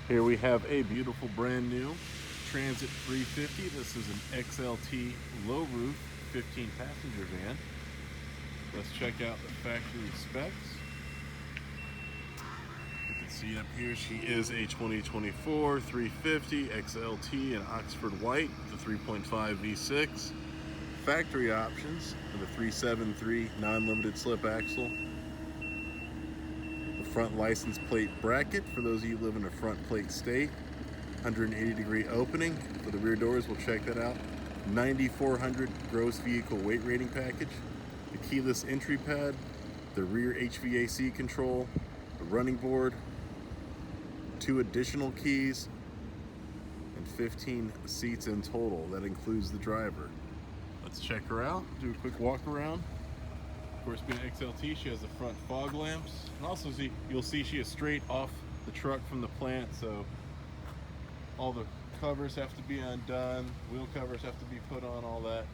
Here we have a beautiful brand new Transit 350. This is an XLT low roof 15 passenger van. Let's check out the factory specs. You can see up here she is a 2024 350 XLT in Oxford White with a 3.5 V6. Factory options with a 373 non-limited slip axle. The front license plate bracket for those of you who live in a front plate state. 180-degree opening for the rear doors. We'll check that out. 9,400 gross vehicle weight rating package. The keyless entry pad, the rear HVAC control, the running board, 2 additional keys, and 15 seats in total. That includes the driver. Let's check her out, do a quick walk around. Of course, being an XLT, she has the front fog lamps. And also you'll see she is straight off the truck from the plant, so all the covers have to be undone, wheel covers have to be put on, all that.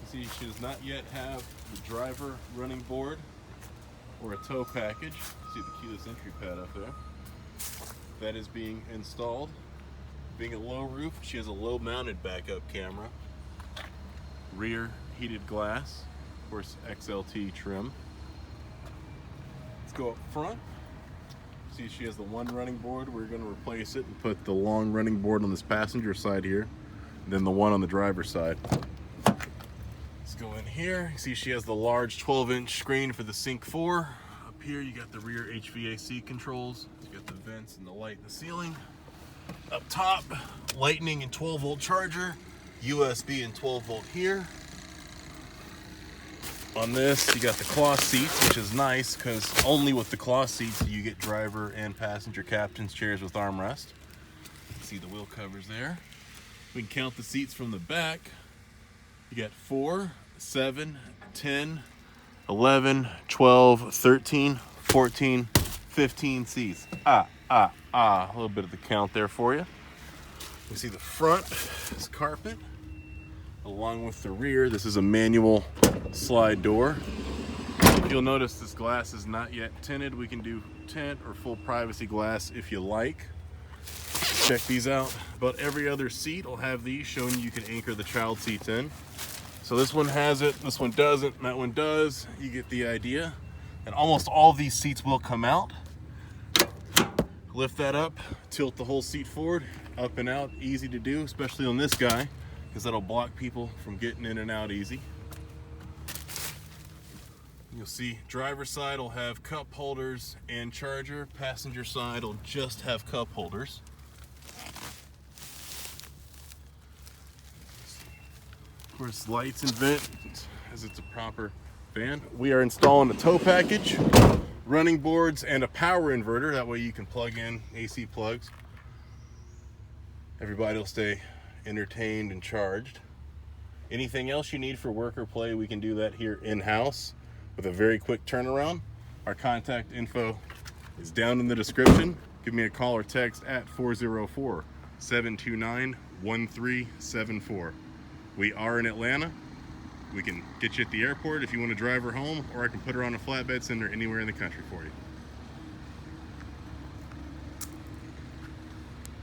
You see, she does not yet have the driver running board or a tow package. See the keyless entry pad up there. That is being installed. Being a low roof, she has a low mounted backup camera. Rear heated glass, of course XLT trim. Let's go up front. See, she has the one running board. We're going to replace it and put the long running board on this passenger side here, and then the one on the driver's side. Let's go in here. See, she has the large 12-inch screen for the Sync 4. Up here you got the rear HVAC controls. You got the vents and the light in the ceiling. Up top, lightning and 12-volt charger, USB and 12-volt here. On this, you got the cloth seats, which is nice because only with the cloth seats do you get driver and passenger captain's chairs with armrest. You can see the wheel covers there. We can count the seats from the back. You got 4, 7, 10, 11, 12, 13, 14, 15 seats. A little bit of the count there for you. You see the front is carpet, along with the rear. This is a manual slide door. You'll notice this glass is not yet tinted. We can do tint or full privacy glass if you like. Check these out. About every other seat will have these showing you can anchor the child seats in. So this one has it, this one doesn't, and that one does. You get the idea. And almost all of these seats will come out. Lift that up, tilt the whole seat forward, up and out, easy to do, especially on this guy, because that'll block people from getting in and out easy. You'll see driver's side will have cup holders and charger. Passenger side will just have cup holders. Of course, lights and vent, as it's a proper van. We are installing a tow package, running boards, and a power inverter. That way you can plug in AC plugs. Everybody will stay entertained and charged. Anything else you need for work or play, we can do that here in-house with a very quick turnaround. Our contact info is down in the description. Give me a call or text at 404-729-1374. We are in Atlanta. We can get you at the airport if you want to drive her home, or I can put her on a flatbed, send her anywhere in the country for you.